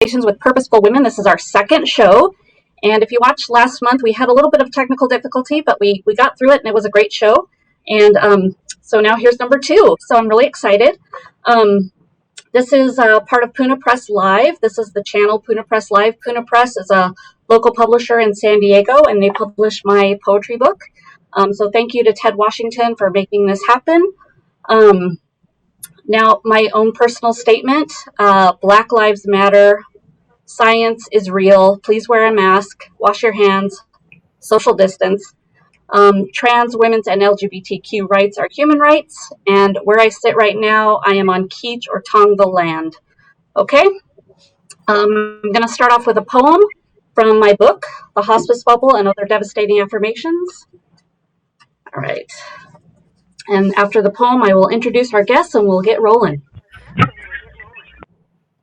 with Purposeful Women. This is our second show. And if you watched last month, we had a little bit of technical difficulty, but we got through it and it was a great show. And so now here's number 2. So I'm really excited. This is part of Puna Press Live. This is the channel Puna Press Live. Puna Press is a local publisher in San Diego, and they publish my poetry book. So thank you to Ted Washington for making this happen. Now, my own personal statement, Black Lives Matter, science is real, please wear a mask, wash your hands, social distance. Trans, women's, and LGBTQ rights are human rights, and where I sit right now, I am on Keech or Tongva land. Okay? I'm going to start off with a poem from my book, The Hospice Bubble and Other Devastating Affirmations. All right. And after the poem, I will introduce our guests and we'll get rolling.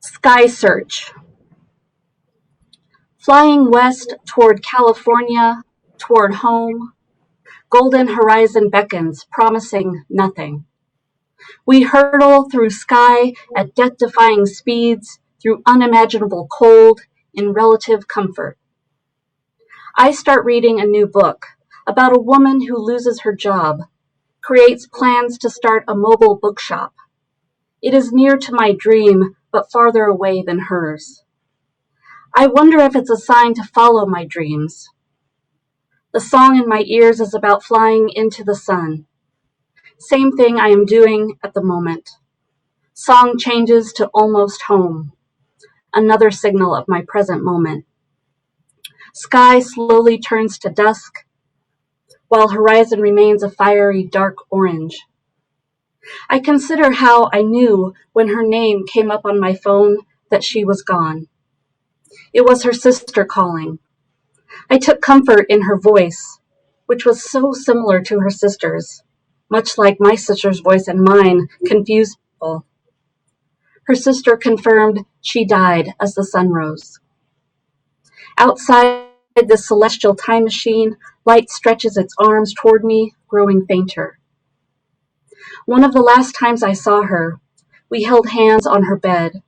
Sky Search. Flying west toward California, toward home, golden horizon beckons, promising nothing. We hurtle through sky at death-defying speeds, through unimaginable cold, in relative comfort. I start reading a new book about a woman who loses her job, creates plans to start a mobile bookshop. It is near to my dream, but farther away than hers. I wonder if it's a sign to follow my dreams. The song in my ears is about flying into the sun. Same thing I am doing at the moment. Song changes to almost home. Another signal of my present moment. Sky slowly turns to dusk, while horizon remains a fiery dark orange. I consider how I knew when her name came up on my phone that she was gone. It was her sister calling. I took comfort in her voice, which was so similar to her sister's, much like my sister's voice and mine confused people. Her sister confirmed she died as the sun rose. Outside the celestial time machine, light stretches its arms toward me, growing fainter. One of the last times I saw her, we held hands on her bed,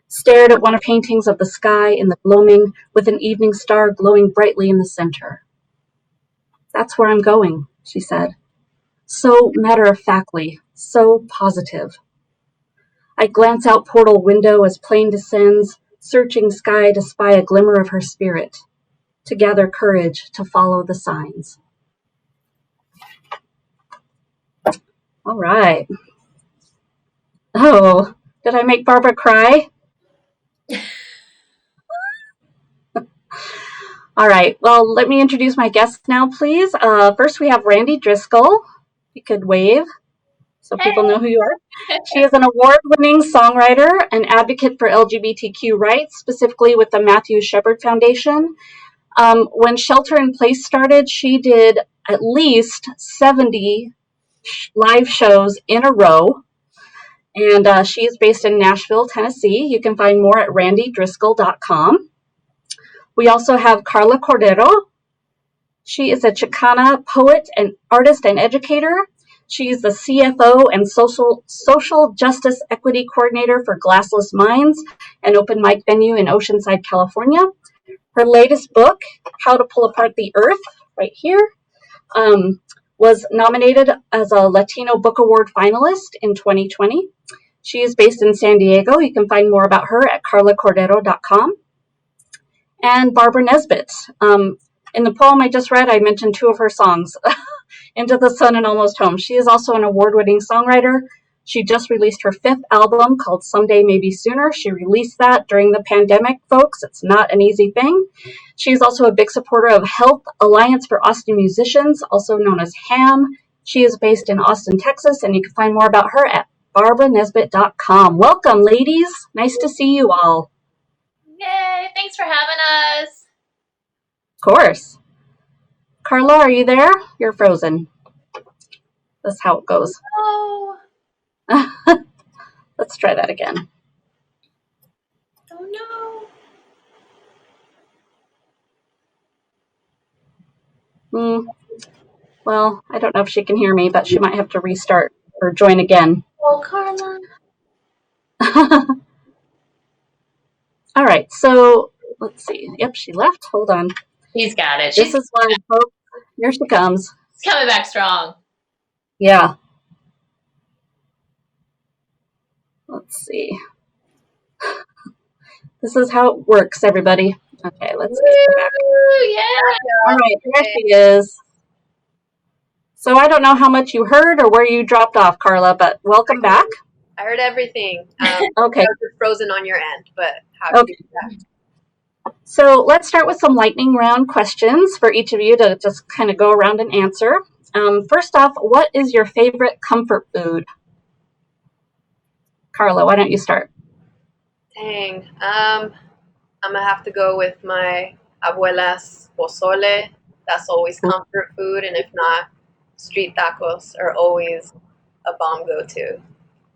stared at one of the paintings of the sky in the gloaming with an evening star glowing brightly in the center. That's where I'm going, she said, so matter-of-factly, so positive. I glance out portal window as plane descends, searching sky to spy a glimmer of her spirit, to gather courage to follow the signs. All right. Oh, did I make Barbara cry? All right, well, let me introduce my guests now, please. First, we have Randi Driscoll. You could wave so people know who you are. She is an award-winning songwriter and advocate for LGBTQ rights, specifically with the Matthew Shepard Foundation. When Shelter in Place started, she did at least 70 live shows in a row, and she is based in Nashville, Tennessee. You can find more at randydriscoll.com. We also have Karla Cordero. She is a Chicana poet and artist and educator. She is the CFO and social justice equity coordinator for Glassless Minds, an open mic venue in Oceanside, California. Her latest book, How to Pull Apart the Earth, right here, was nominated as a Latino Book Award finalist in 2020. She is based in San Diego. You can find more about her at karlacordero.com. And Barbara Nesbitt. In the poem I just read, I mentioned 2 of her songs, Into the Sun and Almost Home. She is also an award-winning songwriter. She just released her 5th album called Someday Maybe Sooner. She released that during the pandemic, folks. It's not an easy thing. She's also a big supporter of Health Alliance for Austin Musicians, also known as HAM. She is based in Austin, Texas, and you can find more about her at barbaranesbitt.com. Welcome, ladies. Nice to see you all. Yay, thanks for having us. Of course. Karla, are you there? You're frozen. That's how it goes. Oh. Let's try that again. Oh no. Well, I don't know if she can hear me, but she might have to restart or join again. Oh, Karla. All right, so let's see. Yep, she left. Hold on. He's got it. This is live, folks. Here she comes. She's coming back strong. Yeah. Let's see. This is how it works, everybody. Okay, let's get her back. Yeah. All right, there she is. So I don't know how much you heard or where you dropped off, Karla, but welcome back. I heard everything. Okay. I was just frozen on your end, but how Okay. So let's start with some lightning round questions for each of you to just kind of go around and answer. First off, what is your favorite comfort food? Karla, why don't you start? Dang. I'm gonna have to go with my abuela's pozole. That's always comfort food, and if not, street tacos are always a bomb go-to.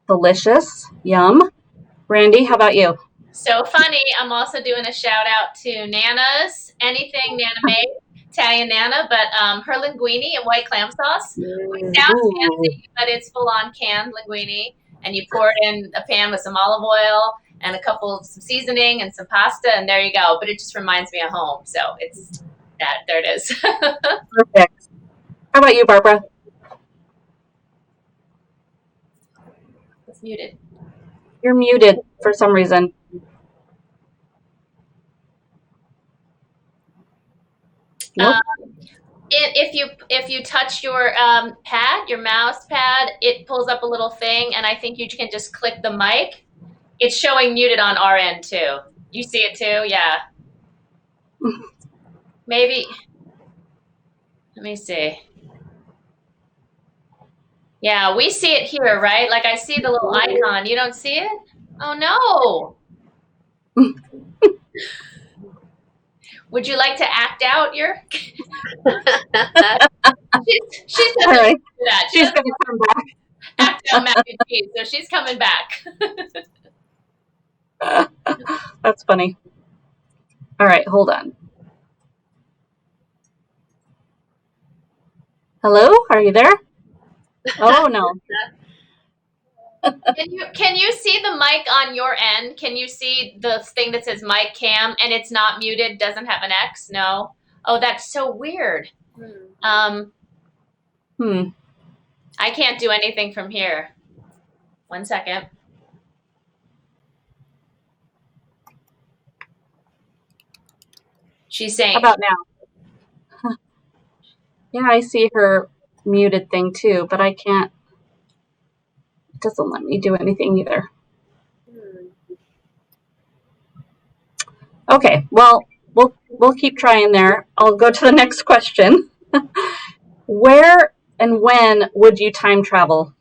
Delicious. Yum. Randi, how about you? So funny. I'm also doing a shout out to Nana's. Anything Nana made, Italian Nana, but her linguine and white clam sauce. Which sounds fancy, but it's full on canned linguine, and you pour it in a pan with some olive oil and some seasoning and some pasta, and there you go. But it just reminds me of home. So it's that. There it is. Perfect. How about you, Barbara? It's muted. You're muted for some reason. Nope. If you touch your pad, your mouse pad, it pulls up a little thing, and I think you can just click the mic. It's showing muted on our end too. You see it too? Yeah. Maybe. Let me see. Yeah, we see it here, right? Like I see the little icon. You don't see it? Oh no. Would you like to act out your? she's All right. that. She's going to come back. Act out mac and cheese, so she's coming back. That's funny. All right, hold on. Hello, are you there? Oh no. Can you see the mic on your end? Can you see the thing that says mic cam and it's not muted, doesn't have an X? No. Oh, that's so weird. I can't do anything from here. 1 second. She's saying. How about now? Yeah, I see her muted thing too, but I can't. It doesn't let me do anything either. Okay, well, we'll keep trying there. I'll go to the next question. Where and when would you time travel?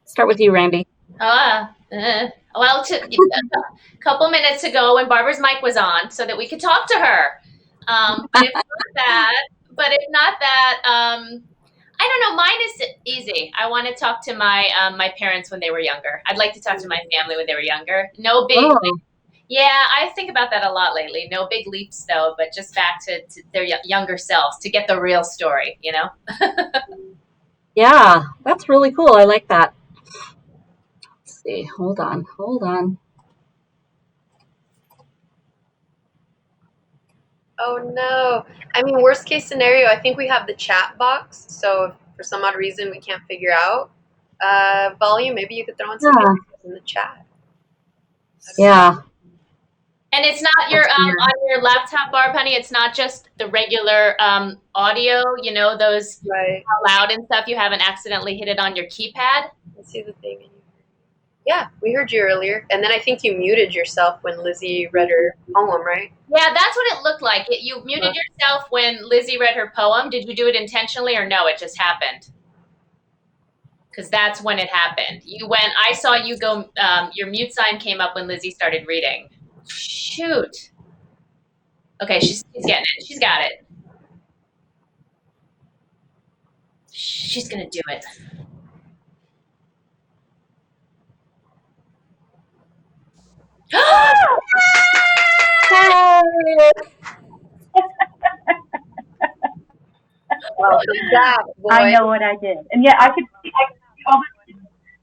Start with you, Randi. Well, a couple minutes ago when Barbara's mic was on, so that we could talk to her. But if not that, I don't know. Mine is easy. I want to talk to my parents when they were younger. I'd like to talk to my family when they were younger. No big. Oh. Yeah, I think about that a lot lately. No big leaps though, but just back to their younger selves to get the real story. You know. Yeah, that's really cool. I like that. Let's see. Hold on. Oh no. I mean, worst case scenario, I think we have the chat box. So if for some odd reason we can't figure out volume, maybe you could throw in some in the chat. Yeah. And it's not your on your laptop, Barb, honey. It's not just the regular audio. You know, those loud and stuff. You haven't accidentally hit it on your keypad. Let's see the thing. Yeah, we heard you earlier, and then I think you muted yourself when Lizzie read her poem, right? Yeah, that's what it looked like. You muted yourself when Lizzie read her poem. Did you do it intentionally or no? It just happened. Because that's when it happened. I saw you go. Your mute sign came up when Lizzie started reading. Shoot. Okay, she's getting it. She's got it. She's gonna do it. Well, good job, boy. I know what I did, and yeah, I could see all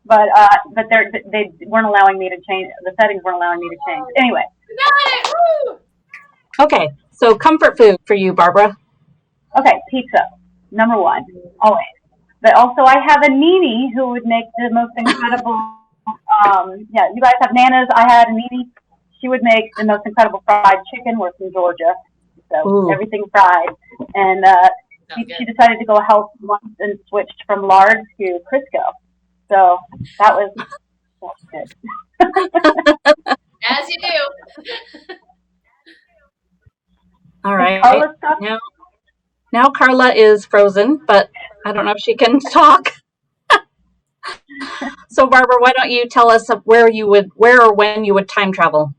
the they weren't allowing me to change. The settings weren't allowing me to change. Anyway. Got it. Woo! Okay, so comfort food for you, Barbara. Okay, pizza, number one, always. But also, I have a Nini who would make the most incredible. Yeah, you guys have Nana's. I had a Nini. She would make the most incredible fried chicken. We're from Georgia, so everything fried. And she decided to go health once and switched from lard to Crisco. So that was good. As you do. All right. Now Karla is frozen, but I don't know if she can talk. So Barbara, why don't you tell us where or when you would time travel?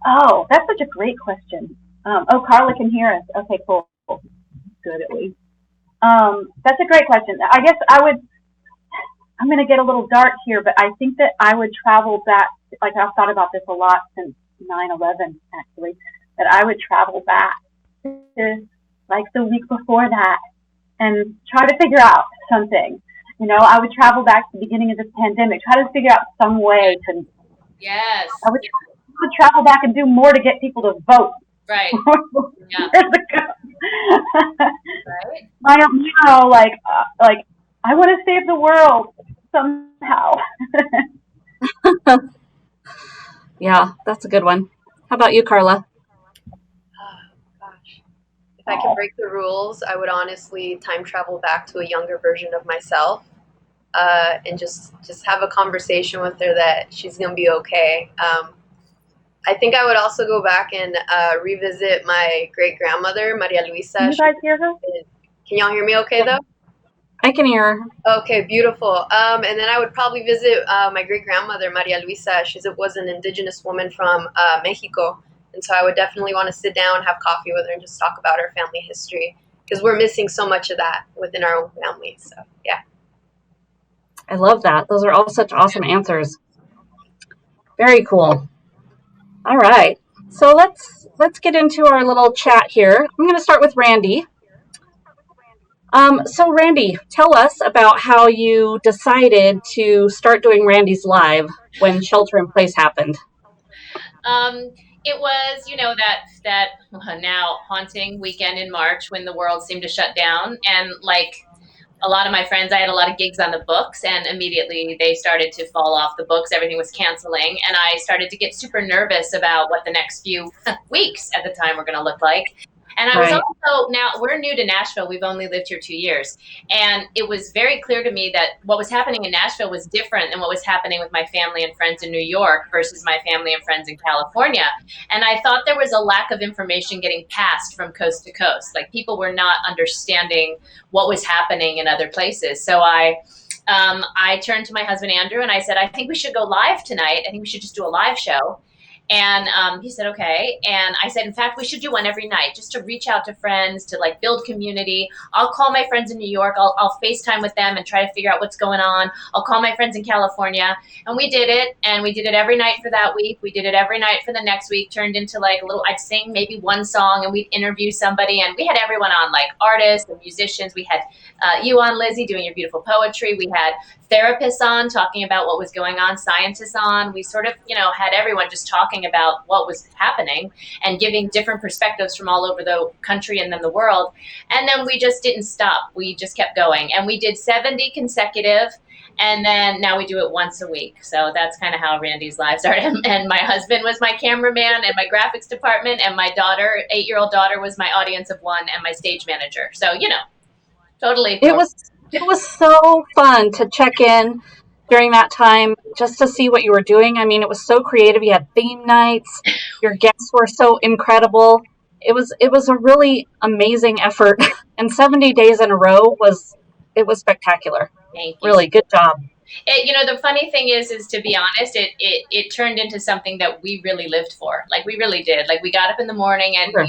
Oh, that's such a great question. Karla can hear us. Okay, cool. Good, at least. That's a great question. I guess I'm going to get a little dark here, but I think that I would travel back, like I've thought about this a lot since 9/11, actually, that I would travel back to like the week before that and try to figure out something. You know, I would travel back to the beginning of this pandemic, try to figure out some way to. Yes. I would travel back and do more to get people to vote. Right. Yeah. Right. I don't know, like I want to save the world somehow. Yeah, that's a good one. How about you, Karla? Gosh. If I could break the rules, I would honestly time travel back to a younger version of myself, and just have a conversation with her that she's gonna be okay. I think I would also go back and revisit my great grandmother, Maria Luisa. Can you guys hear her? Can y'all hear me okay though? I can hear her. Okay, beautiful. And then I would probably visit my great grandmother, Maria Luisa. She was an indigenous woman from Mexico. And so I would definitely want to sit down, have coffee with her, and just talk about her family history, because we're missing so much of that within our own family. So, yeah. I love that. Those are all such awesome answers. Very cool. All right. So let's get into our little chat here. I'm going to start with Randi. So Randi, tell us about how you decided to start doing Randi's Live when shelter in place happened. It was, that now haunting weekend in March when the world seemed to shut down. And like a lot of my friends, I had a lot of gigs on the books, and immediately they started to fall off the books. Everything was canceling. And I started to get super nervous about what the next few weeks at the time were going to look like. And I was also, now we're new to Nashville. We've only lived here 2 years. And it was very clear to me that what was happening in Nashville was different than what was happening with my family and friends in New York versus my family and friends in California. And I thought there was a lack of information getting passed from coast to coast. Like people were not understanding what was happening in other places. So I turned to my husband, Andrew, and I said, I think we should go live tonight. I think we should just do a live show. And he said, okay. And I said, in fact, we should do one every night just to reach out to friends, to like build community. I'll call my friends in New York. I'll FaceTime with them and try to figure out what's going on. I'll call my friends in California. And we did it. And we did it every night for that week. We did it every night for the next week, turned into like a little, I'd sing maybe one song and we'd interview somebody. And we had everyone on, like artists and musicians. We had you on, Lizzie, doing your beautiful poetry. We had therapists on talking about what was going on, scientists on. We sort of, had everyone just talking about what was happening and giving different perspectives from all over the country and then the world. And then we just didn't stop. We just kept going. And we did 70 consecutive. And then now we do it once a week. So that's kind of how Randi's Live started. And my husband was my cameraman and my graphics department. And my daughter, 8-year-old daughter, was my audience of one and my stage manager. So, totally. It was so fun to check in during that time just to see what you were doing. I mean, it was so creative. You had theme nights. Your guests were so incredible. It was a really amazing effort. And 70 days in a row was spectacular. Thank you. Really good job. The funny thing is to be honest, it turned into something that we really lived for. Like we really did. Like we got up in the morning and, Sure.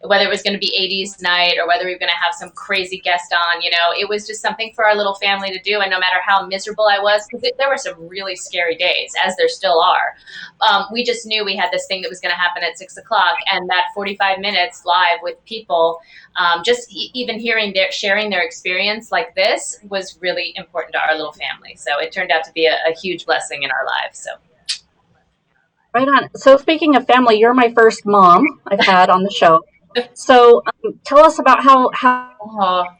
Whether it was going to be 80s night or whether we were going to have some crazy guest on, it was just something for our little family to do. And no matter how miserable I was, because there were some really scary days, as there still are, we just knew we had this thing that was going to happen at 6 o'clock. And that 45 minutes live with people, just even sharing their experience like this was really important to our little family. amazing. So it turned out to be a huge blessing in our lives. So. Right on. So speaking of family, you're my first mom I've had on the show. So tell us about how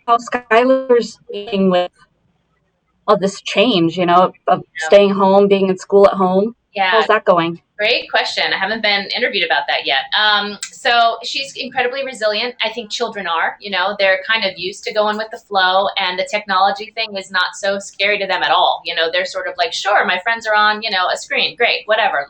Skylar's being with all this change, of staying home, being in school at home. Yeah. How's that going? Great question. I haven't been interviewed about that yet. So she's incredibly resilient. I think children are, they're kind of used to going with the flow, and the technology thing is not so scary to them at all. They're sort of like, sure, my friends are on, a screen. Great, whatever.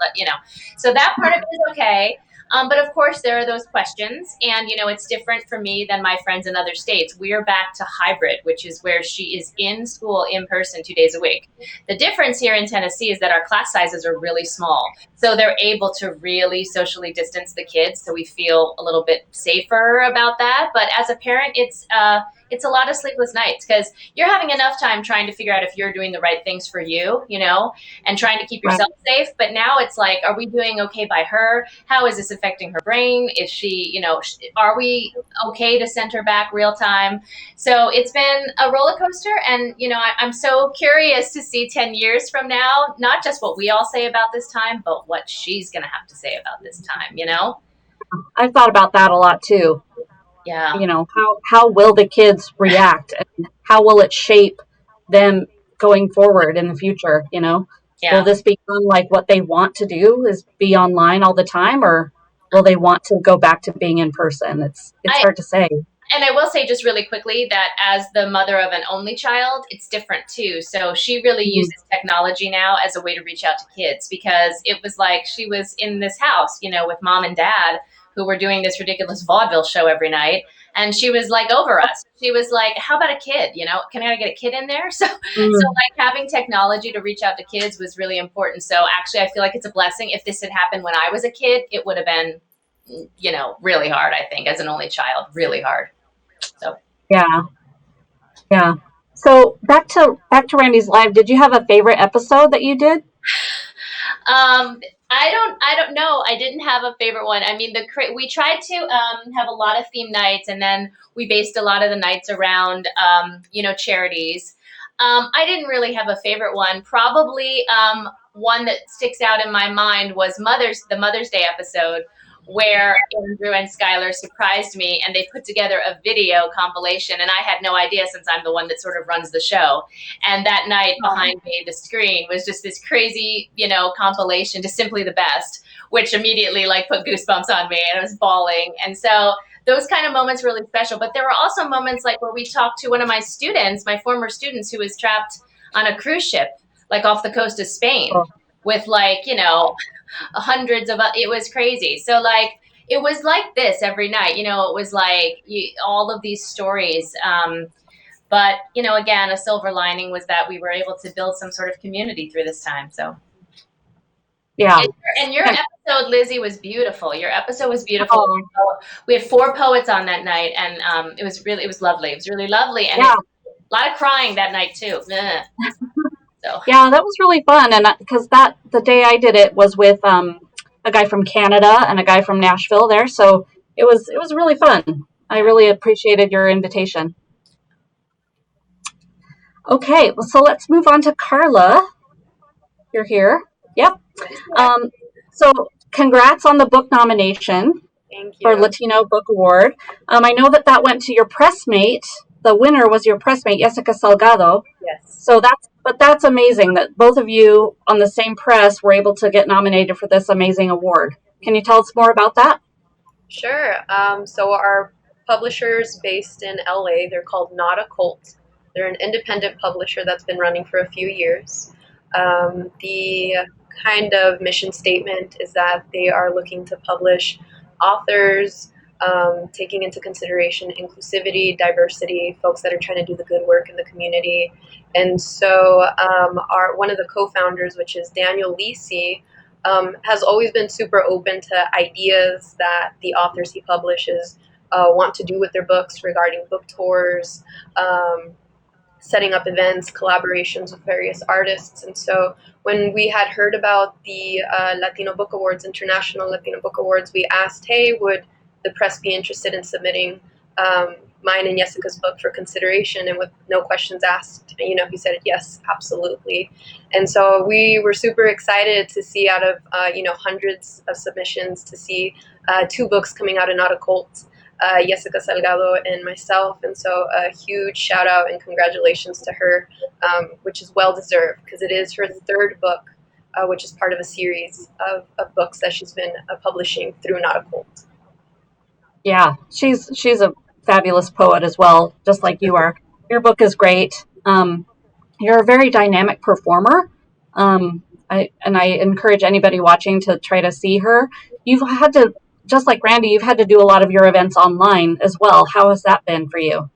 So that part of it is okay. But of course, there are those questions, and it's different for me than my friends in other states. We are back to hybrid, which is where she is in school in person 2 days a week. The difference here in Tennessee is that our class sizes are really small, so they're able to really socially distance the kids, so we feel a little bit safer about that. But as a parent, it's a lot of sleepless nights because you're having enough time trying to figure out if you're doing the right things for you, and trying to keep yourself safe. But now it's like, are we doing okay by her? How is this affecting her brain? Is she, are we okay to send her back real time? So it's been a roller coaster. And, I'm so curious to see 10 years from now, not just what we all say about this time, but what she's going to have to say about this time, I've thought about that a lot too. Yeah. How will the kids react, and how will it shape them going forward in the future? Yeah. Will this become like what they want to do, is be online all the time, or will they want to go back to being in person? It's hard to say. And I will say just really quickly that as the mother of an only child, it's different too. So she really uses technology now as a way to reach out to kids, because it was like she was in this house, with mom and dad who were doing this ridiculous vaudeville show every night. And she was like over us. She was like, how about a kid? Can I get a kid in there? So like having technology to reach out to kids was really important. So actually, I feel like it's a blessing. If this had happened when I was a kid, it would have been, really hard, I think, as an only child, really hard. So yeah. So back to Randy's live. Did you have a favorite episode that you did? I don't know. I didn't have a favorite one. I mean, we tried to have a lot of theme nights, and then we based a lot of the nights around charities. I didn't really have a favorite one. Probably one that sticks out in my mind was the Mother's Day episode, where Andrew and Skylar surprised me, and they put together a video compilation, and I had no idea, since I'm the one that sort of runs the show. And that night behind me, the screen was just this crazy, compilation, just simply the best, which immediately put goosebumps on me, and I was bawling. And so those kind of moments were really special. But there were also moments where we talked to one of my students, my former students, who was trapped on a cruise ship, off the coast of Spain, with hundreds of, it was crazy. So it was like this every night, it was all of these stories. But again, a silver lining was that we were able to build some sort of community through this time. So yeah. And your episode, Lizzie, was beautiful. Your episode was beautiful. We had 4 poets on that night, and it was lovely. It was really lovely, and a lot of crying that night too. So. Yeah, that was really fun, and because the day I did it was with a guy from Canada and a guy from Nashville there, so it was really fun. I really appreciated your invitation. Okay, well, so let's move on to Karla. You're here. Yep. So congrats on the book nomination. Thank you. For Latino Book Award. I know that went to your pressmate. The winner was your pressmate, Jessica Salgado. Yes. So that's amazing that both of you on the same press were able to get nominated for this amazing award. Can you tell us more about that? Sure. So our publishers based in LA, they're called Not a Cult. They're an independent publisher that's been running for a few years. The kind of mission statement is that they are looking to publish authors taking into consideration inclusivity, diversity, folks that are trying to do the good work in the community. And so one of the co-founders, which is Daniel Lisi, has always been super open to ideas that the authors he publishes want to do with their books regarding book tours, setting up events, collaborations with various artists. And so when we had heard about the Latino Book Awards, International Latino Book Awards, we asked, hey, would the press be interested in submitting mine and Jessica's book for consideration, and with no questions asked, he said yes, absolutely. And so we were super excited to see, out of hundreds of submissions, to see 2 books coming out of Not a Cult, Jessica Salgado and myself. And so a huge shout out and congratulations to her, which is well deserved, because it is her 3rd book, which is part of a series of books that she's been publishing through Not a Cult. Yeah, she's a fabulous poet as well, just like you are. Your book is great. You're a very dynamic performer. I encourage anybody watching to try to see her. You've had to, just like Randi, you've had to do a lot of your events online as well. How has that been for you?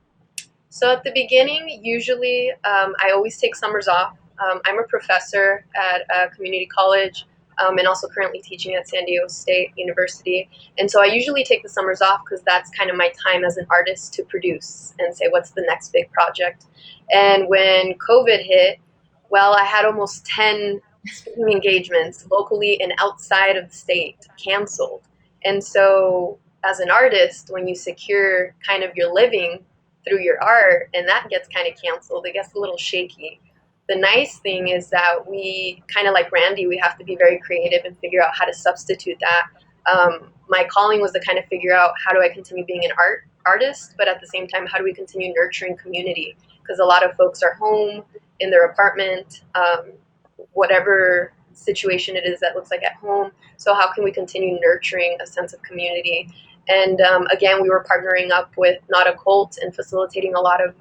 So at the beginning, usually I always take summers off. I'm a professor at a community college, and also currently teaching at San Diego State University. And so I usually take the summers off because that's kind of my time as an artist to produce and say, what's the next big project? And when COVID hit, well, I had almost 10 speaking engagements locally and outside of the state canceled. And so as an artist, when you secure kind of your living through your art and that gets kind of canceled, it gets a little shaky. The nice thing is that we, kind of like Randi, we have to be very creative and figure out how to substitute that. My calling was to kind of figure out, how do I continue being an artist, but at the same time, how do we continue nurturing community? Because a lot of folks are home in their apartment, whatever situation it is that looks like at home. So how can we continue nurturing a sense of community? And again, we were partnering up with Not a Cult and facilitating a lot of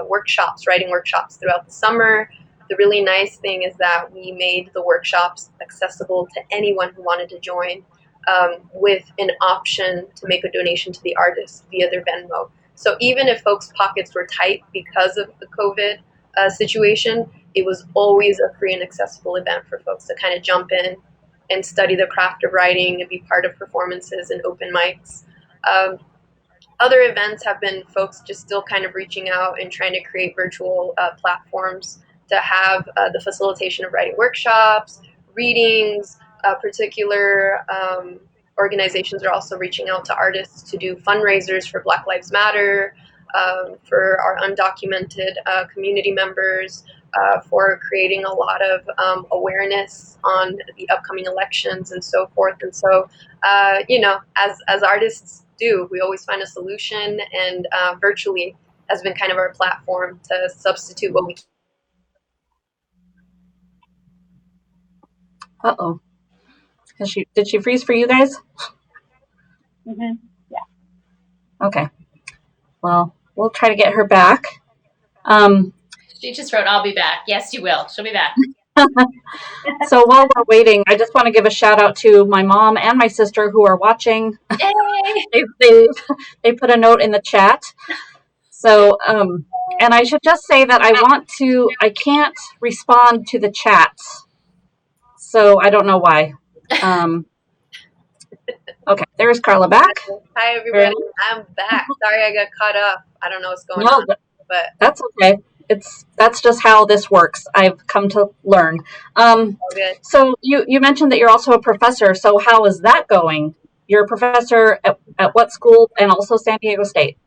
workshops, writing workshops throughout the summer. The really nice thing is that we made the workshops accessible to anyone who wanted to join, with an option to make a donation to the artist via their Venmo. So even if folks' pockets were tight because of the COVID situation, it was always a free and accessible event for folks to kind of jump in and study the craft of writing and be part of performances and open mics. Other events have been folks just still kind of reaching out and trying to create virtual platforms to have the facilitation of writing workshops, readings. Particular organizations are also reaching out to artists to do fundraisers for Black Lives Matter, for our undocumented community members, for creating a lot of awareness on the upcoming elections and so forth. And so, as artists do, we always find a solution, and virtually has been kind of our platform to substitute what we can. Uh-oh. Did she freeze for you guys? Mm-hmm. Yeah. Okay. Well, we'll try to get her back. She just wrote, I'll be back. Yes, you will. She'll be back. So while we're waiting, I just want to give a shout out to my mom and my sister who are watching. Yay! They put a note in the chat. So, and I should just say that I can't respond to the chats. So I don't know why. Okay, there's Karla back. Hi, everybody. I'm back. Sorry I got caught up. I don't know what's going on, but that's okay. That's just how this works. I've come to learn. Good. So you mentioned that you're also a professor. So how is that going? You're a professor at what school, and also San Diego State?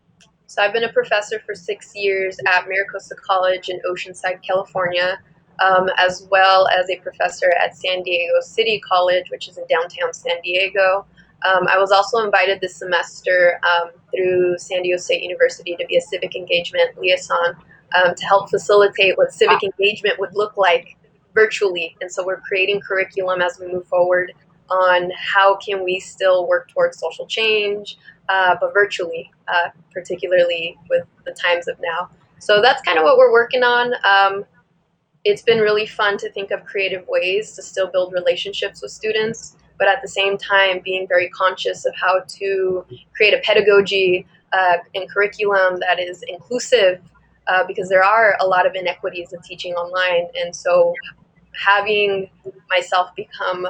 So I've been a professor for 6 years at Maricosta College in Oceanside, California, as well as a professor at San Diego City College, which is in downtown San Diego. I was also invited this semester through San Diego State University to be a civic engagement liaison, to help facilitate what civic engagement would look like virtually. And so we're creating curriculum as we move forward on how can we still work towards social change, but virtually, particularly with the times of now. So that's kind of what we're working on. It's been really fun to think of creative ways to still build relationships with students, but at the same time being very conscious of how to create a pedagogy and curriculum that is inclusive, because there are a lot of inequities of teaching online. And so having myself become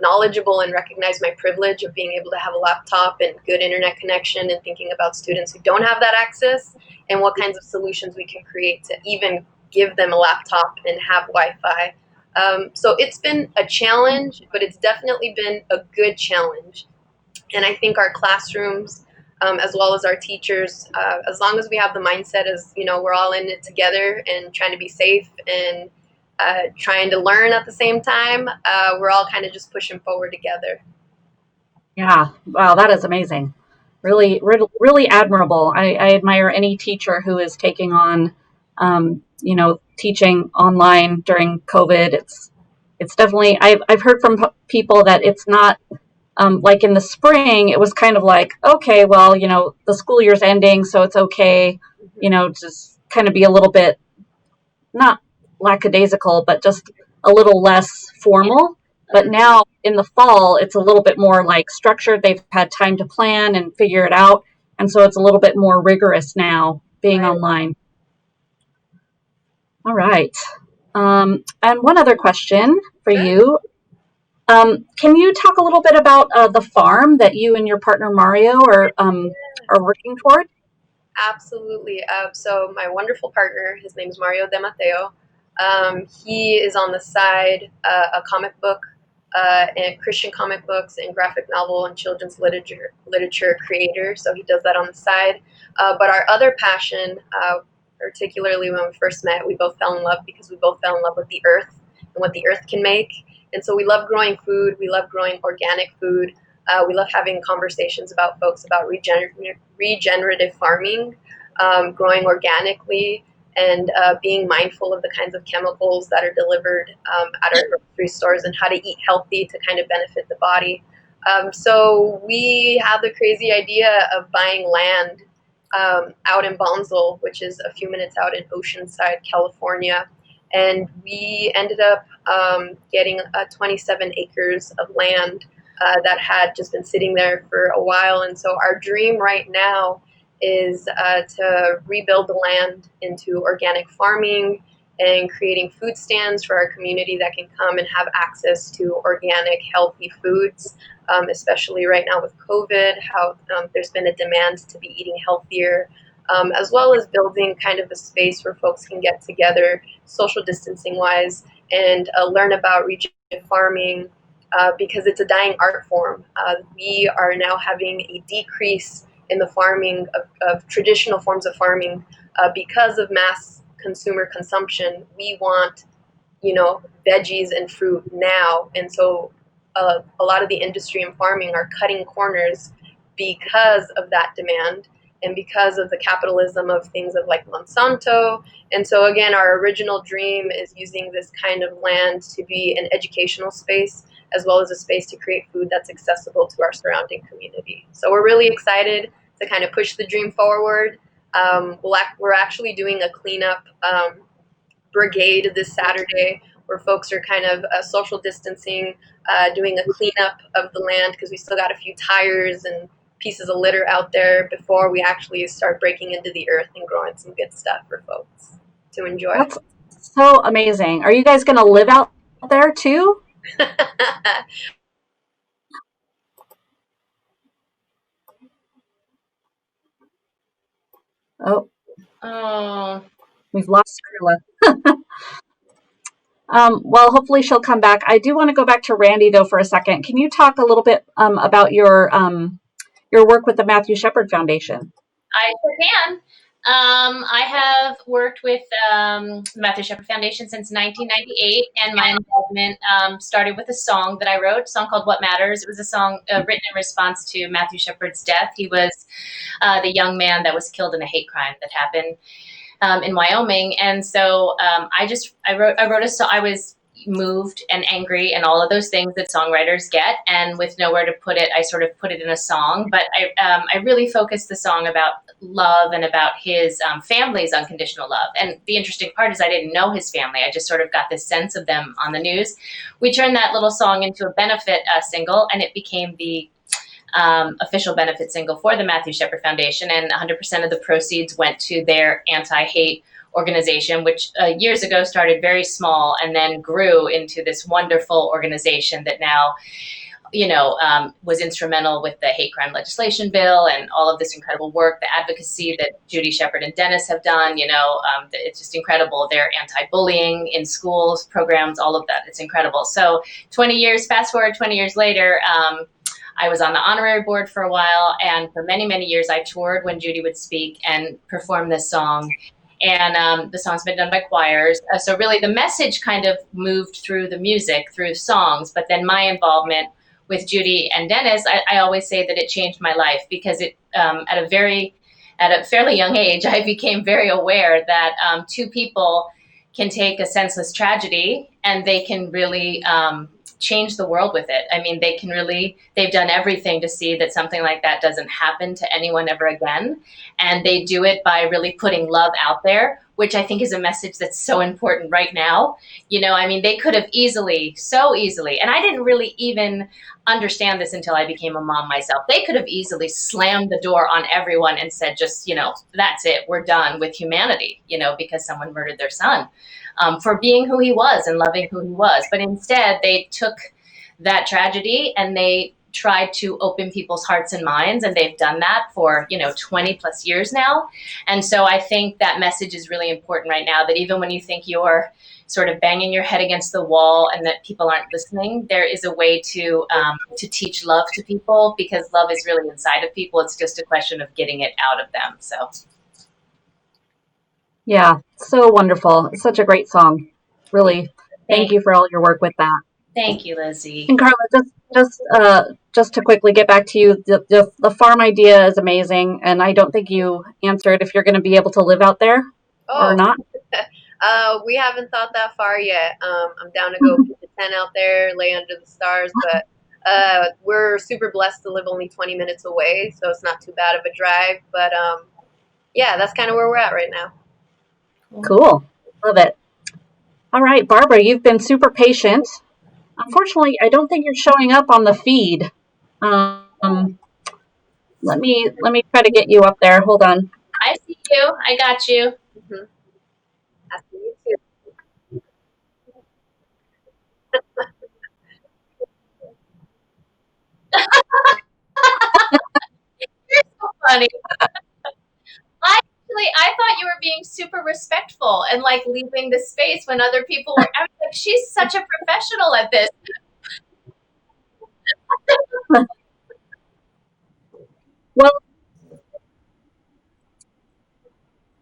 knowledgeable and recognize my privilege of being able to have a laptop and good internet connection, and thinking about students who don't have that access and what kinds of solutions we can create to even give them a laptop and have Wi-Fi. So it's been a challenge, but it's definitely been a good challenge. And I think our classrooms as well as our teachers. As long as we have the mindset as, we're all in it together and trying to be safe and trying to learn at the same time, we're all kind of just pushing forward together. Yeah. Wow, that is amazing. Really, really admirable. I admire any teacher who is taking on, teaching online during COVID. It's definitely, I've heard from people that it's not, like in the spring, it was kind of like, okay, well, the school year's ending, so it's okay, just kind of be a little bit, not lackadaisical, but just a little less formal. But now in the fall, it's a little bit more like structured. They've had time to plan and figure it out. And so it's a little bit more rigorous now being online. All right. And one other question for you. Can you talk a little bit about the farm that you and your partner Mario are working toward? Absolutely. So my wonderful partner, his name is Mario De Mateo. He is on the side a comic book and Christian comic books and graphic novel and children's literature creator. So he does that on the side. But our other passion, particularly when we first met, we both fell in love because we both fell in love with the earth and what the earth can make. And so we love growing food. We love growing organic food. We love having conversations about folks about regenerative farming, growing organically, and being mindful of the kinds of chemicals that are delivered at our grocery stores and how to eat healthy to kind of benefit the body. So we have the crazy idea of buying land out in Bonsall, which is a few minutes out in Oceanside, California. And we ended up getting 27 acres of land that had just been sitting there for a while. And so our dream right now is to rebuild the land into organic farming and creating food stands for our community that can come and have access to organic, healthy foods, especially right now with COVID, how there's been a demand to be eating healthier, as well as building kind of a space where folks can get together, social distancing wise, and learn about regenerative farming, because it's a dying art form. We are now having a decrease in the farming of traditional forms of farming because of mass consumer consumption. We want, veggies and fruit now. And so a lot of the industry and farming are cutting corners because of that demand and because of the capitalism of things of like Monsanto. And so again, our original dream is using this kind of land to be an educational space as well as a space to create food that's accessible to our surrounding community. So we're really excited to kind of push the dream forward. We're actually doing a cleanup brigade this Saturday where folks are kind of social distancing, doing a cleanup of the land because we still got a few tires and pieces of litter out there before we actually start breaking into the earth and growing some good stuff for folks to enjoy. That's so amazing. Are you guys going to live out there too? Oh, We've lost Karla. Well, hopefully she'll come back. I do want to go back to Randi though for a second. Can you talk a little bit about your work with the Matthew Shepard Foundation? I sure can. I have worked with the Matthew Shepard Foundation since 1998, and my involvement started with a song that I wrote, a song called What Matters. It was a song written in response to Matthew Shepard's death. He was the young man that was killed in a hate crime that happened in Wyoming. And so I wrote a song. I was moved and angry and all of those things that songwriters get, and with nowhere to put it, I sort of put it in a song. But I really focused the song about love and about his family's unconditional love. And the interesting part is I didn't know his family. I just sort of got this sense of them on the news. We turned that little song into a benefit single, and it became the official benefit single for the Matthew Shepard Foundation, and 100% of the proceeds went to their anti-hate organization, which years ago started very small and then grew into this wonderful organization that now, was instrumental with the hate crime legislation bill and all of this incredible work, the advocacy that Judy Shepard and Dennis have done. It's just incredible. Their anti-bullying in schools programs, all of that. It's incredible. So fast forward 20 years later, I was on the honorary board for a while, and for many, many years I toured when Judy would speak and perform this song. And the song's been done by choirs. So really the message kind of moved through the music, through songs, but then my involvement with Judy and Dennis, I always say that it changed my life, because it at a fairly young age, I became very aware that two people can take a senseless tragedy and they can really change the world with it. I mean, they've done everything to see that something like that doesn't happen to anyone ever again. And they do it by really putting love out there, which I think is a message that's so important right now. I mean, they could have so easily, and I didn't really even understand this until I became a mom myself. They could have easily slammed the door on everyone and said, just, that's it, we're done with humanity, because someone murdered their son. For being who he was and loving who he was. But instead, they took that tragedy and they tried to open people's hearts and minds, and they've done that for 20 plus years now. And so I think that message is really important right now, that even when you think you're sort of banging your head against the wall and that people aren't listening, there is a way to teach love to people, because love is really inside of people. It's just a question of getting it out of them. So yeah, so wonderful. It's such a great song. Really, thank you for all your work with that. Thank you, Lizzie. And Karla, just to quickly get back to you, the farm idea is amazing, and I don't think you answered if you're going to be able to live out there or not. We haven't thought that far yet. I'm down to go put the tent out there, lay under the stars, but we're super blessed to live only 20 minutes away, so it's not too bad of a drive. But yeah, that's kind of where we're at right now. Cool. Love it. All right, Barbara, you've been super patient. Unfortunately, I don't think you're showing up on the feed. Let me try to get you up there. Hold on. I see you. I got you. Mm-hmm. I see you too. You're so funny. I thought you were being super respectful and like leaving the space when other people were. I was like, she's such a professional at this. Well,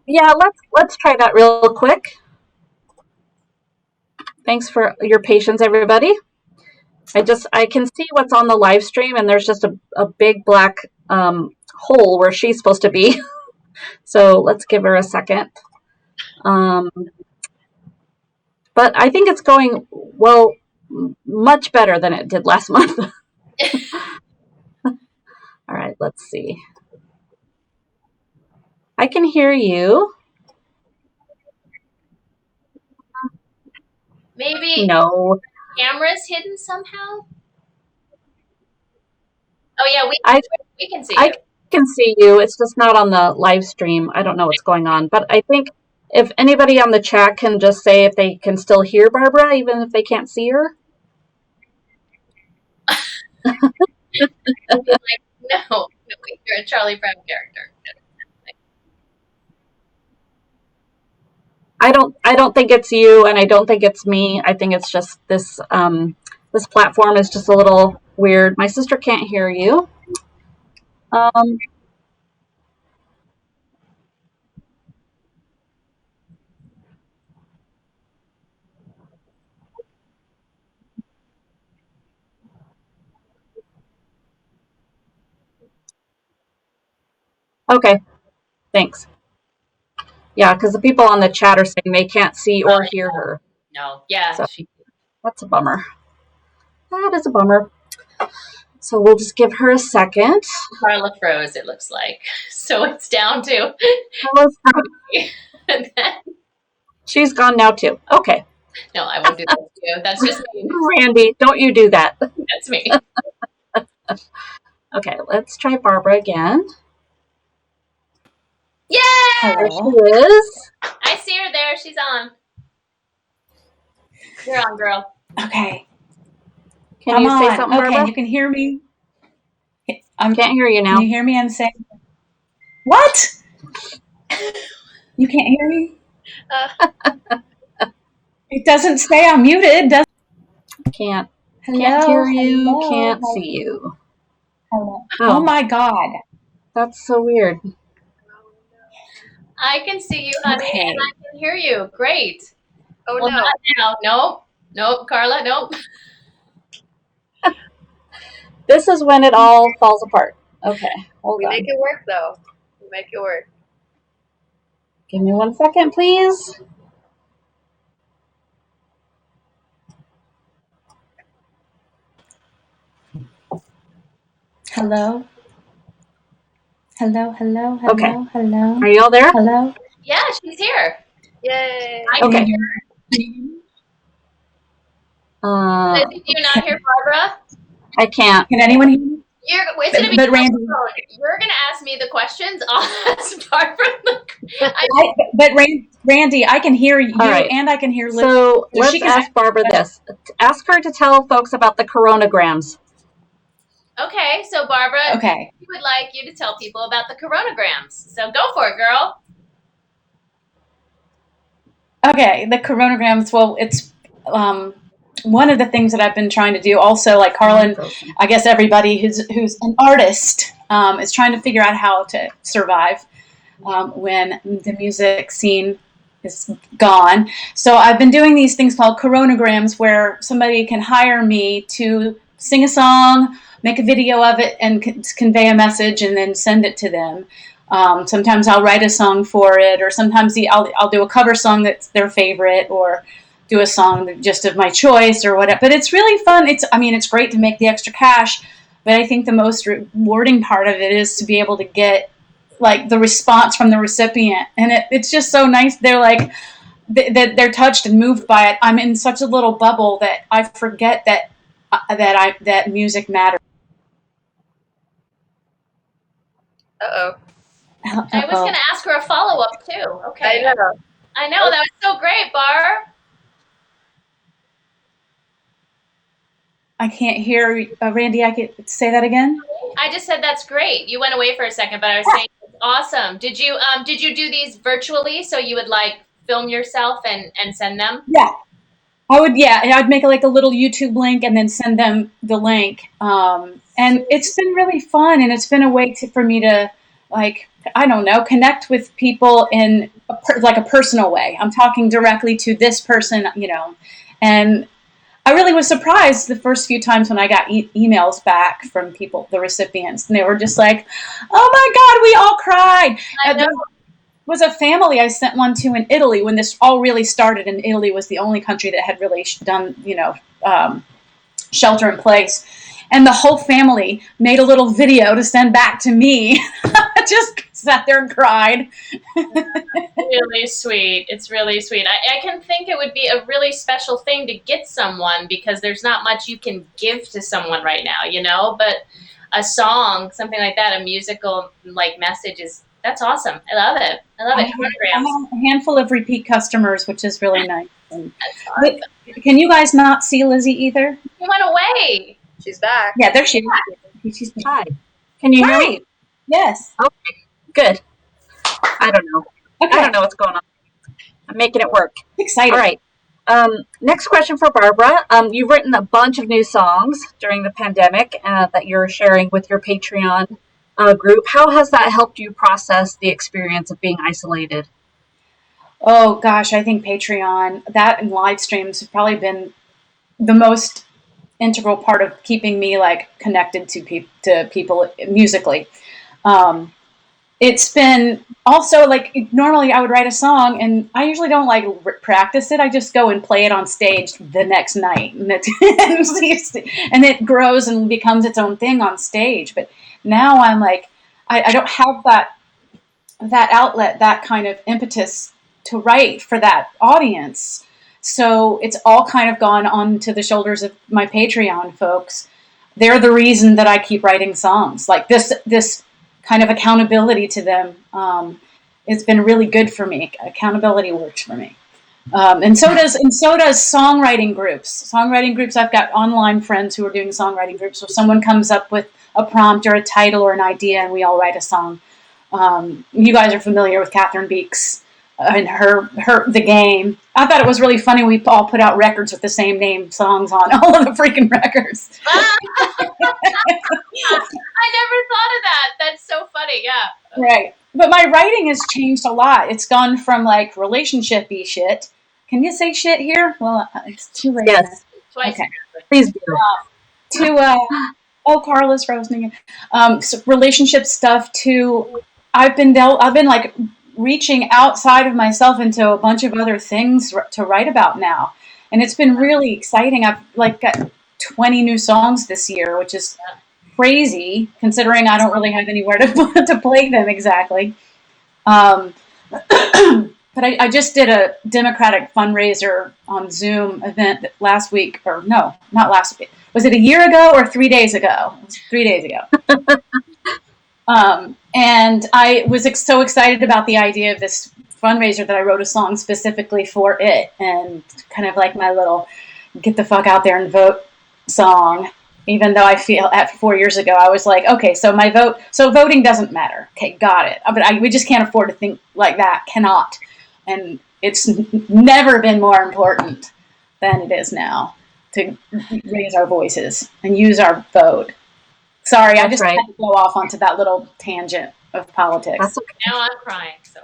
yeah, let's try that real quick. Thanks for your patience, everybody. I can see what's on the live stream, and there's just a big black hole where she's supposed to be. So let's give her a second. But I think it's going, well, much better than it did last month. All right, let's see. I can hear you. Maybe no. Camera's hidden somehow. Oh yeah, we can see you. I can see you. It's just not on the live stream. I don't know what's going on, but I think if anybody on the chat can just say if they can still hear Barbara, even if they can't see her. Like, no, you're a Charlie Brown character. I don't think it's you, and I don't think it's me. I think it's just this this platform is just a little weird. My sister can't hear you. Okay, thanks. Yeah, because the people on the chat are saying they can't see or hear her. No, yeah. So that's a bummer. That is a bummer. So we'll just give her a second. Karla froze, it looks like. So it's down to. She's gone now too. Okay. No, I won't do that to you. That's just me. Randy, don't you do that. That's me. Okay, let's try Barbara again. Yay! There she is. I see her there. She's on. You're on, girl. Okay. Can you say something, Barbara? Okay, you can hear me. I can't hear you now. Can you hear me? I'm saying. What? You can't hear me? It doesn't say I'm muted, does it? Can't Hello, hear you, hello. can't see you. Oh my God. That's so weird. I can see you, honey, Okay. and I can hear you. Great. Oh Well, no. not now. Nope. Nope, Karla, nope. This is when it all falls apart. Okay, hold We on. make it work though. We make it work. Give me 1 second, please. Hello? Hello, hello, hello, Okay. hello. Are you all there? Hello? Yeah, she's here. Yay. I can Okay. hear her. Lizzie, do you not hear Barbara? I can't. Can anyone hear me? It's going to be But Randy, You're going to ask me the questions. I'll ask Barbara. Randy, I can hear you, All right. and I can hear Liz. So let's she can ask Barbara this. Ask her to tell folks about the coronograms. Okay, so Barbara, Okay. we would like you to tell people about the coronograms. So go for it, girl. Okay, the coronograms. Well, it's one of the things that I've been trying to do. Also, like Karla, and I guess everybody who's an artist is trying to figure out how to survive when the music scene is gone. So I've been doing these things called coronograms, where somebody can hire me to sing a song, make a video of it, and convey a message, and then send it to them. Sometimes I'll write a song for it, or sometimes I'll do a cover song that's their favorite, or do a song just of my choice, or whatever. But it's really fun. It's great to make the extra cash, but I think the most rewarding part of it is to be able to get like the response from the recipient, and it's just so nice. They're like that they're touched and moved by it. I'm in such a little bubble that I forget that music matters. Uh-oh. I was going to ask her a follow-up, too. Okay. I know. That was so great, Barb. I can't hear Randy. I could say that again. I just said that's great. You went away for a second, but I was saying it's awesome. Did you do these virtually, so you would like film yourself and send them? Yeah, I would. Yeah, I'd make like a little YouTube link and then send them the link. And it's been really fun, and it's been a way for me to, like, I don't know, connect with people in a personal way. I'm talking directly to this person, and I really was surprised the first few times when I got emails back from people, the recipients, and they were just like, "Oh my God, we all cried." There was a family I sent one to in Italy when this all really started, and Italy was the only country that had really done, shelter in place. And the whole family made a little video to send back to me. I just sat there and cried. Really sweet. It's really sweet. I can think it would be a really special thing to get someone, because there's not much you can give to someone right now, but a song, something like that, a musical message that's awesome. I love it. I have a handful of repeat customers, which is really nice. That's awesome. Can you guys not see Lizzie either? She went away. She's back. Yeah, there she is. She's back. Hi. Can you hear me? Yes. Okay, good. I don't know. Okay. I don't know what's going on. I'm making it work. Exciting. All right. Next question for Barbara. You've written a bunch of new songs during the pandemic that you're sharing with your Patreon group. How has that helped you process the experience of being isolated? Oh gosh, I think Patreon, that and live streams have probably been the most integral part of keeping me connected to people musically. It's been also normally I would write a song and I usually don't practice it. I just go and play it on stage the next night, and it grows and becomes its own thing on stage. But now I'm I don't have that outlet, that kind of impetus to write for that audience. So it's all kind of gone onto the shoulders of my Patreon folks. They're the reason that I keep writing songs. This kind of accountability to them. It's been really good for me. Accountability works for me. And so does songwriting groups. Songwriting groups, I've got online friends who are doing songwriting groups. So someone comes up with a prompt or a title or an idea, and we all write a song. You guys are familiar with Catherine Beeks and her The Game. I thought it was really funny. We all put out records with the same name songs on all of the freaking records. I never Right. But my writing has changed a lot. It's gone from like relationship-y shit. Can you say shit here? Well, it's too late. Yes. Twice. Okay. Please do. To Karla's frozen again. So relationship stuff to I've been like reaching outside of myself into a bunch of other things to write about now. And it's been really exciting. I've like got 20 new songs this year, which is crazy considering I don't really have anywhere to play them exactly. But I just did a Democratic fundraiser on Zoom event last week, or no, not last week. Was it a year ago or 3 days ago? It was 3 days ago. And I was so excited about the idea of this fundraiser that I wrote a song specifically for it, and kind of like my little get the fuck out there and vote song. Even though I feel at 4 years ago, I was like, okay, so voting doesn't matter. Okay, got it. But we just can't afford to think like that. Cannot. And it's never been more important than it is now to raise our voices and use our vote. Sorry, I just had to go off onto that little tangent of politics. That's okay. Now I'm crying, so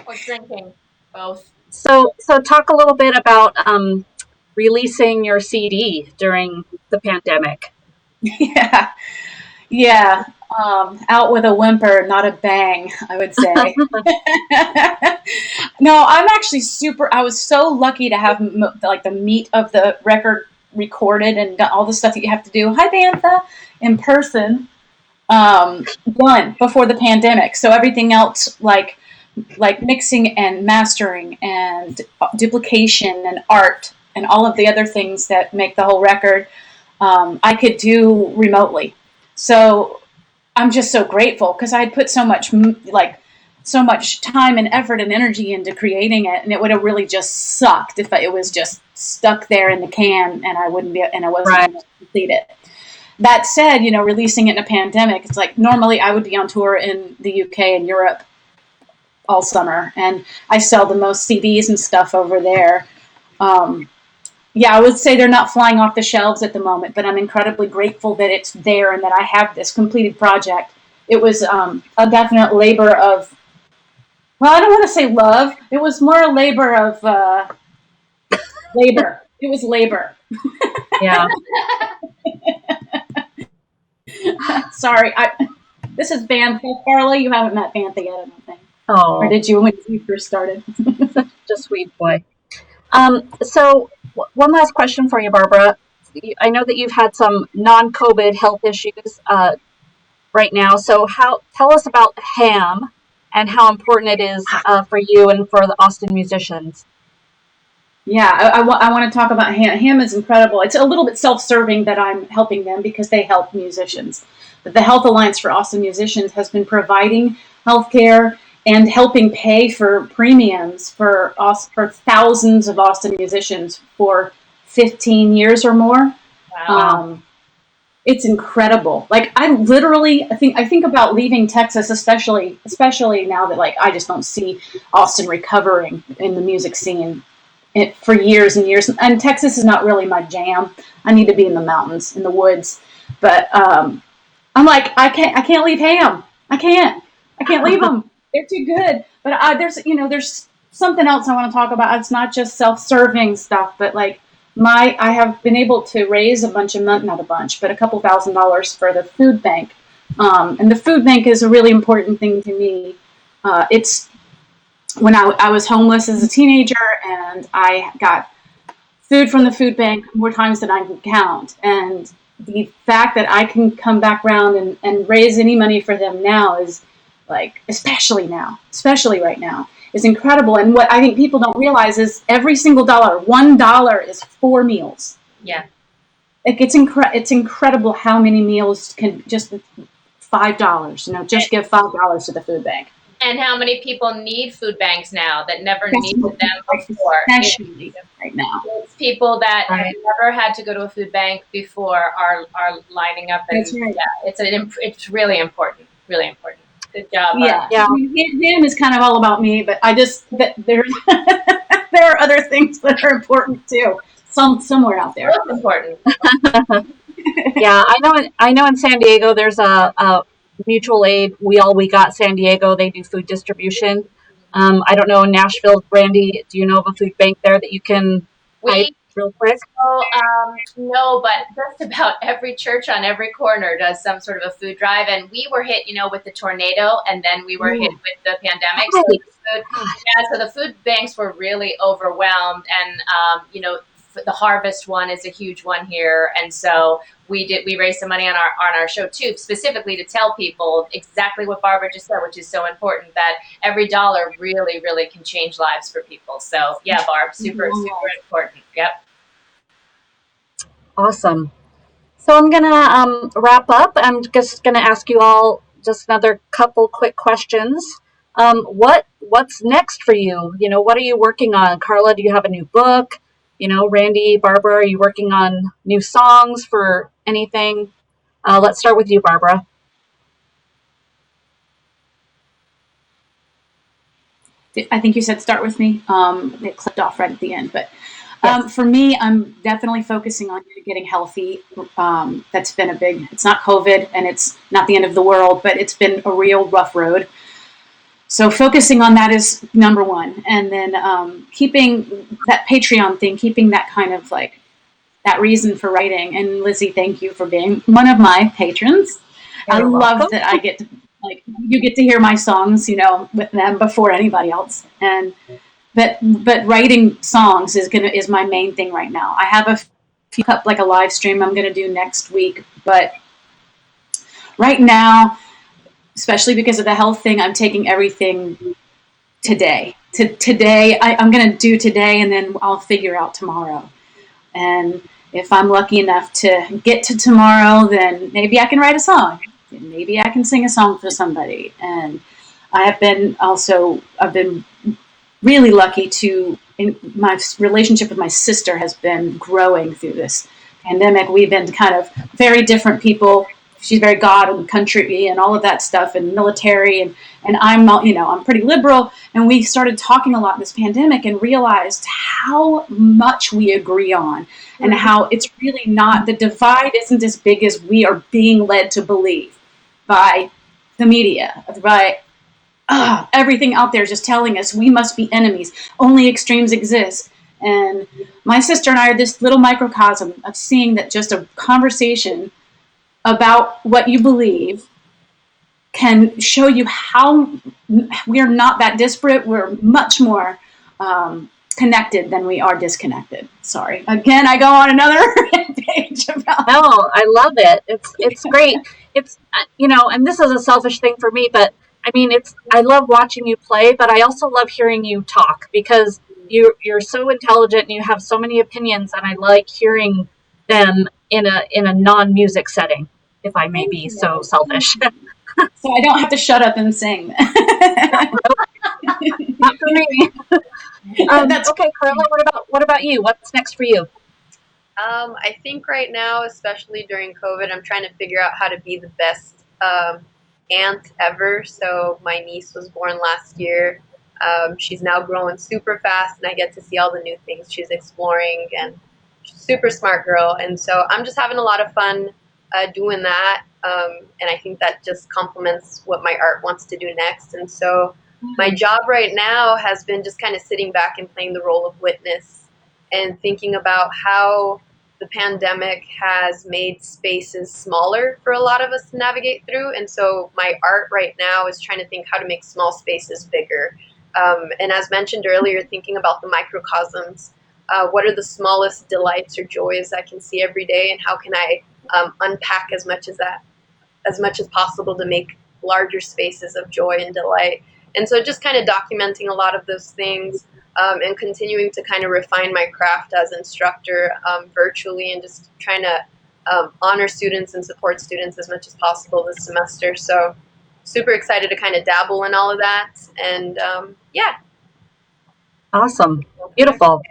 or drinking, both. So talk a little bit about releasing your CD during the pandemic. Yeah. Out with a whimper, not a bang, I would say. No, I'm actually I was so lucky to have like the meat of the record recorded and got all the stuff that you have to do. Hi, Bantha, in person, done before the pandemic. So everything else, like mixing and mastering and duplication and art and all of the other things that make the whole record, I could do remotely. So I'm just so grateful because I had put so much time and effort and energy into creating it, and it would have really just sucked if it was just stuck there in the can and I wasn't able to complete it. That said, releasing it in a pandemic, it's like normally I would be on tour in the UK and Europe all summer, and I sell the most CDs and stuff over there. I would say they're not flying off the shelves at the moment, but I'm incredibly grateful that it's there and that I have this completed project. It was a definite labor of, well, I don't want to say love. It was more a labor of labor. It was labor. Yeah. Sorry. This is Bantha. Karla, you haven't met Bantha yet, I don't think. Oh. Or did you when you first started? Such a sweet boy. So one last question for you, Barbara. I know that you've had some non-COVID health issues right now. So tell us about HAM and how important it is for you and for the Austin musicians. Yeah, I want to talk about HAM. HAM is incredible. It's a little bit self-serving that I'm helping them because they help musicians. But the Health Alliance for Austin Musicians has been providing healthcare and helping pay for premiums for thousands of Austin musicians for 15 years or more. Wow. It's incredible. Like I think about leaving Texas, especially now that like I just don't see Austin recovering in the music scene for years and years. And Texas is not really my jam. I need to be in the mountains, in the woods. But I'm like I can't leave HAM. I can't leave them. They're too good. But there's something else I want to talk about. It's not just self-serving stuff, but like I have been able to raise a couple $1,000s for the food bank. And the food bank is a really important thing to me. It's when I was homeless as a teenager and I got food from the food bank more times than I can count. And the fact that I can come back around and raise any money for them now is like, especially right now, is incredible. And what I think people don't realize is every single dollar, $1 is 4 meals. Yeah. It's incredible how many meals can just $5, just give $5 to the food bank. And how many people need food banks now that never needed them before? Especially right now. It's people that have never had to go to a food bank before are lining up. And That's right. Yeah, it's really important. Really important. Good job. Yeah. I mean, HAM is kind of all about me, but there are other things that are important too. Somewhere out there. Most important. Yeah, I know in San Diego there's a mutual aid. We got San Diego. They do food distribution. I don't know in Nashville, Randy. Do you know of a food bank there that you can hype We real quick? no, but just about every church on every corner does some sort of a food drive. And we were hit, with the tornado, and then we were hit with the pandemic. So Right. the food banks were really overwhelmed, and the harvest one is a huge one here, and so we raised some money on our show too, specifically to tell people exactly what Barbara just said, which is so important, that every dollar really, really can change lives for people. So yeah, Barb, super important. Yep. Awesome. So I'm gonna wrap up. I'm just gonna ask you all just another couple quick questions. What's next for you? What are you working on? Karla, do you have a new book? Randy, Barbara, are you working on new songs for anything? Let's start with you, Barbara. I think you said start with me. It clicked off right at the end, but Yes. for me, I'm definitely focusing on getting healthy. That's been it's not COVID and it's not the end of the world, but it's been a real rough road. So focusing on that is number one. And then keeping that Patreon thing, keeping that kind of like that reason for writing. And Lizzie, thank you for being one of my patrons. I You're love welcome. that I get to, you get to hear my songs, with them before anybody else. And but writing songs is my main thing right now. I have a few like a live stream I'm gonna do next week, but right now, especially because of the health thing, I'm taking everything today. Today, I'm gonna do today, and then I'll figure out tomorrow. And if I'm lucky enough to get to tomorrow, then maybe I can write a song. Maybe I can sing a song for somebody. And I've been really lucky my relationship with my sister has been growing through this pandemic. We've been kind of very different people. She's very God and country and all of that stuff and military, and I'm pretty liberal. And we started talking a lot in this pandemic and realized how much we agree on, and how it's really not, the divide isn't as big as we are being led to believe by the media, by everything out there is just telling us we must be enemies. Only extremes exist. And my sister and I are this little microcosm of seeing that just a conversation about what you believe can show you how we're not that disparate. We're much more connected than we are disconnected. Sorry. Again, I go on another page about. No, I love it. It's great. It's and this is a selfish thing for me, but I mean, I love watching you play, but I also love hearing you talk because you're so intelligent and you have so many opinions, and I like hearing them in a non-music setting, if I may be so selfish. So I don't have to shut up and sing. Not for me. Okay, Karla, what about you? What's next for you? I think right now, especially during COVID, I'm trying to figure out how to be the best aunt ever. So my niece was born last year. She's now growing super fast, and I get to see all the new things she's exploring, and she's a super smart girl. And so I'm just having a lot of fun doing that. And I think that just complements what my art wants to do next. And so my job right now has been just kind of sitting back and playing the role of witness and thinking about how the pandemic has made spaces smaller for a lot of us to navigate through. And so my art right now is trying to think how to make small spaces bigger. And as mentioned earlier, thinking about the microcosms, what are the smallest delights or joys I can see every day, and how can I unpack as much as possible to make larger spaces of joy and delight. And so just kind of documenting a lot of those things, and continuing to kind of refine my craft as instructor virtually, and just trying to honor students and support students as much as possible this semester. So super excited to kind of dabble in all of that. And yeah. Awesome. Beautiful.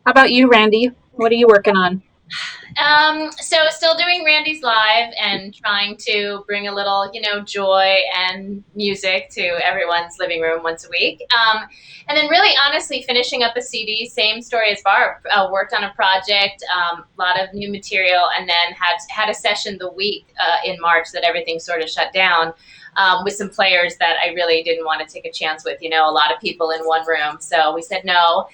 How about you, Randy? What are you working on? So still doing Randy's live and trying to bring a little, joy and music to everyone's living room once a week. And then really honestly finishing up a CD, same story as Barb, worked on a project, a lot of new material, and then had a session the week in March that everything sort of shut down. With some players that I really didn't want to take a chance with, a lot of people in one room. So we said no.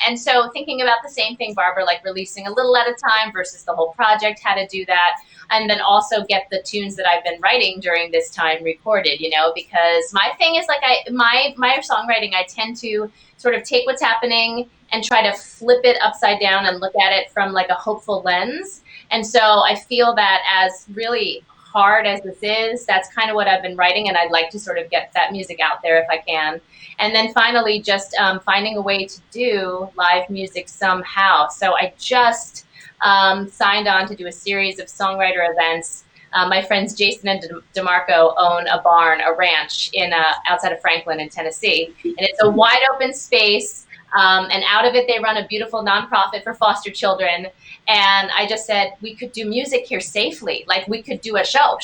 And so thinking about the same thing, Barbara, like releasing a little at a time versus the whole project, how to do that. And then also get the tunes that I've been writing during this time recorded, because my thing is like my songwriting, I tend to sort of take what's happening and try to flip it upside down and look at it from like a hopeful lens. And so I feel that as really hard as this is, that's kind of what I've been writing, and I'd like to sort of get that music out there if I can. And then finally, just finding a way to do live music somehow. So I just signed on to do a series of songwriter events. My friends Jason and DeMarco own a barn, a ranch in outside of Franklin in Tennessee, and it's a wide open space. And out of it, they run a beautiful nonprofit for foster children. And I just said, we could do music here safely. Like we could do a show.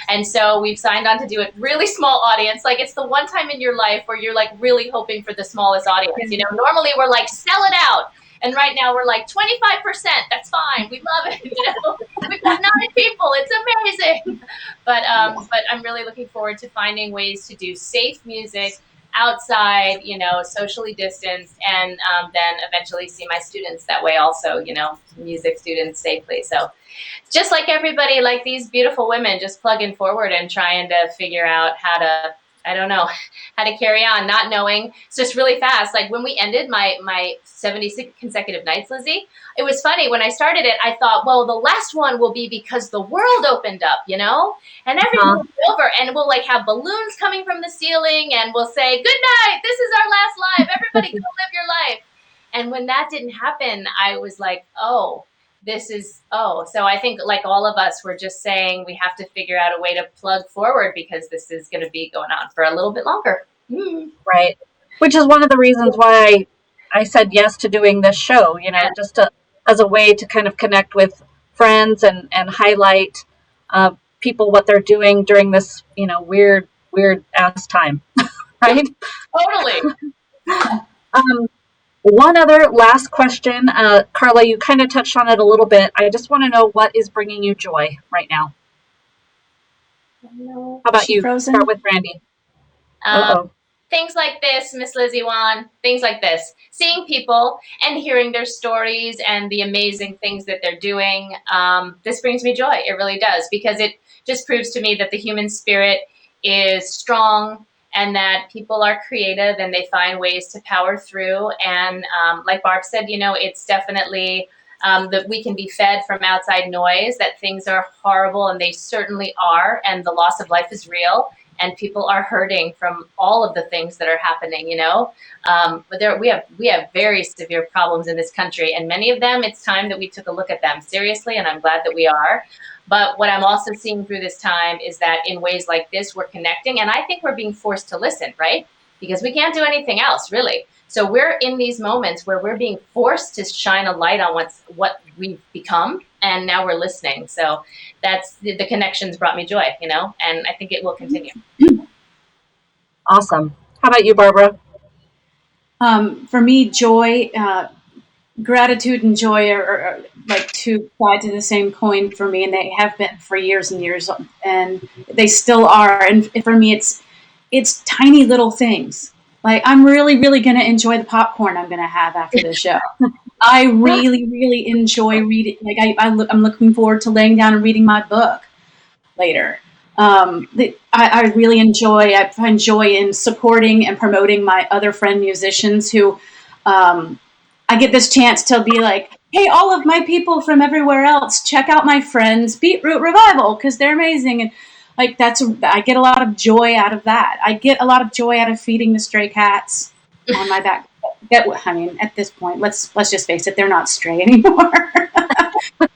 And so we've signed on to do a really small audience. Like it's the one time in your life where you're like really hoping for the smallest audience. Normally we're like, sell it out. And right now we're like 25%. That's fine. We love it. We've got 9 people. It's amazing. But I'm really looking forward to finding ways to do safe music outside, socially distanced, and then eventually see my students that way also, music students safely. So just like everybody, like these beautiful women, just plugging forward and trying to figure out how to carry on, not knowing. It's just really fast. Like when we ended my 76 consecutive nights, Lizzie, it was funny. When I started it, I thought, well, the last one will be because the world opened up, and everything will be over, and we'll like have balloons coming from the ceiling, and we'll say, good night, this is our last live, everybody go live your life. And when that didn't happen, I was like, so I think like all of us were just saying we have to figure out a way to plug forward because this is going to be going on for a little bit longer. Right. Which is one of the reasons why I said yes to doing this show, just as a way to kind of connect with friends and highlight people, what they're doing during this, weird ass time. Right? Totally. One other last question, Karla, you kind of touched on it a little bit. I just want to know what is bringing you joy right now. How about you? Frozen? Start with Randi. Things like this, Miss Lizzie Wann, things like this. Seeing people and hearing their stories and the amazing things that they're doing, this brings me joy. It really does, because it just proves to me that the human spirit is strong, and that people are creative and they find ways to power through. And like Barb said, it's definitely that we can be fed from outside noise, that things are horrible, and they certainly are, and the loss of life is real, and people are hurting from all of the things that are happening, But we have very severe problems in this country, and many of them, it's time that we took a look at them seriously, and I'm glad that we are. But what I'm also seeing through this time is that in ways like this, we're connecting, and I think we're being forced to listen, right? Because we can't do anything else, really. So we're in these moments where we're being forced to shine a light on what we've become, and now we're listening. So that's the connections brought me joy, and I think it will continue. Awesome. How about you, Barbara? For me, joy, gratitude and joy are like two sides of the same coin for me, and they have been for years and years, and they still are. And for me, it's tiny little things. Like I'm really, really going to enjoy the popcorn I'm going to have after the show. I really, really enjoy reading. Like I'm looking forward to laying down and reading my book later. I really enjoy. I find joy in supporting and promoting my other friend musicians who. I get this chance to be like, hey, all of my people from everywhere else, check out my friends Beetroot Revival because they're amazing. And like I get a lot of joy out of that. I get a lot of joy out of feeding the stray cats on my back. I mean, at this point, let's just face it, they're not stray anymore. But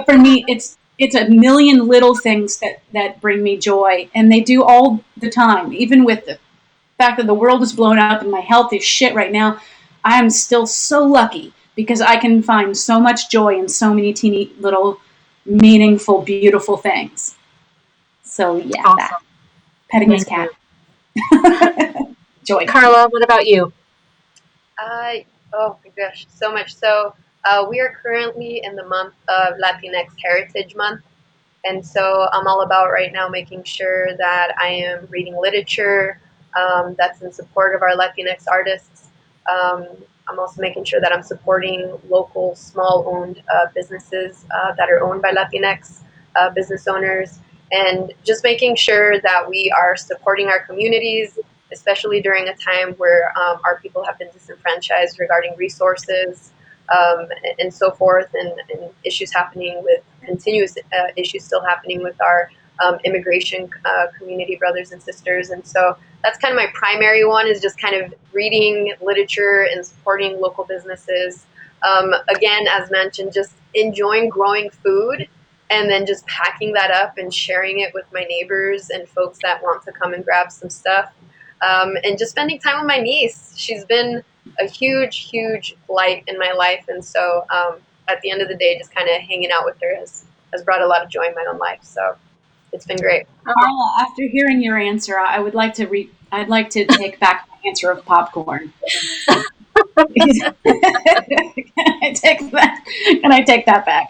for me, it's a million little things that bring me joy, and they do all the time, even with the fact that the world is blown up and my health is shit right now. I am still so lucky because I can find so much joy in so many teeny little meaningful, beautiful things. So yeah, Awesome. that. Petting his cat. Joy. Karla, what about you? Oh my gosh, so much. So we are currently in the month of Latinx Heritage Month. And so I'm all about right now making sure that I am reading literature that's in support of our Latinx artists. I'm also making sure that I'm supporting local small-owned businesses that are owned by Latinx business owners, and just making sure that we are supporting our communities, especially during a time where our people have been disenfranchised regarding resources and so forth, and issues happening with continuous issues still happening with our immigration community brothers and sisters. And so that's kind of my primary one, is just kind of reading literature and supporting local businesses. Again, as mentioned, just enjoying growing food and then just packing that up and sharing it with my neighbors and folks that want to come and grab some stuff. And just spending time with my niece. She's been a huge, huge light in my life. And so at the end of the day, just kind of hanging out with her has brought a lot of joy in my own life. So it's been great. Karla, after hearing your answer, I would like to I'd like to take back my answer of popcorn. Can I take that back?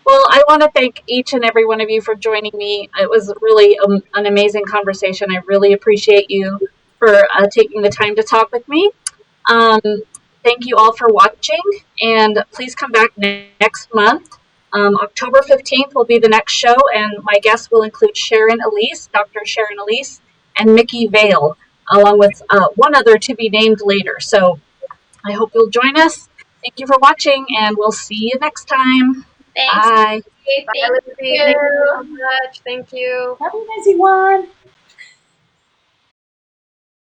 Well, I want to thank each and every one of you for joining me. It was really an amazing conversation. I really appreciate you for taking the time to talk with me. Thank you all for watching, and please come back next month. October 15th will be the next show, and my guests will include Sharon Elise, Dr. Sharon Elise, and Mickey Vale, along with one other to be named later. So I hope you'll join us. Thank you for watching, and we'll see you next time. Thanks. Bye. Bye, Lizzie. Thank you so much. Thank you. Love you, Lizzie Wann.